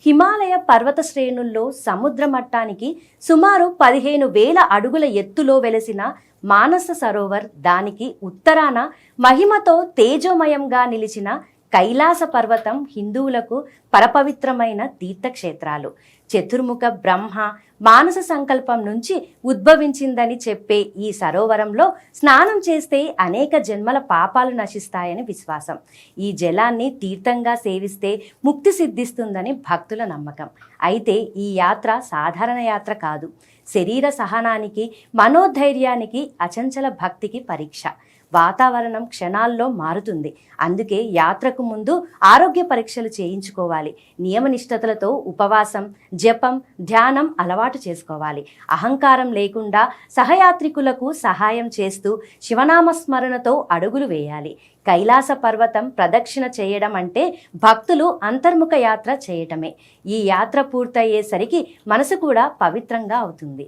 హిమాలయ పర్వత శ్రేణుల్లో సముద్ర మట్టానికి సుమారు 15,000 అడుగుల ఎత్తులో వెలసిన మానస సరోవర్, దానికి ఉత్తరాన మహిమతో తేజోమయంగా నిలిచిన కైలాస పర్వతం హిందువులకు పరపవిత్రమైన తీర్థక్షేత్రాలు. చతుర్ముఖ బ్రహ్మ మానస సంకల్పం నుంచి ఉద్భవించిందని చెప్పే ఈ సరోవరంలో స్నానం చేస్తే అనేక జన్మల పాపాలు నశిస్తాయని విశ్వాసం. ఈ జలాన్ని తీర్థంగా సేవిస్తే ముక్తి సిద్ధిస్తుందని భక్తుల నమ్మకం. అయితే ఈ యాత్ర సాధారణ యాత్ర కాదు. శరీర సహనానికి, మనోధైర్యానికి, అచంచల భక్తికి పరీక్ష. వాతావరణం క్షణాల్లో మారుతుంది. అందుకే యాత్రకు ముందు ఆరోగ్య పరీక్షలు చేయించుకోవాలి. నియమనిష్టతలతో ఉపవాసం, జపం, ధ్యానం అలవాటు చేసుకోవాలి. అహంకారం లేకుండా సహయాత్రికులకు సహాయం చేస్తూ శివనామస్మరణతో అడుగులు వేయాలి. కైలాస పర్వతం ప్రదక్షిణ చేయడం అంటే భక్తులు అంతర్ముఖ యాత్ర చేయటమే. ఈ యాత్ర పూర్తయ్యేసరికి మనసు కూడా పవిత్రంగా అవుతుంది.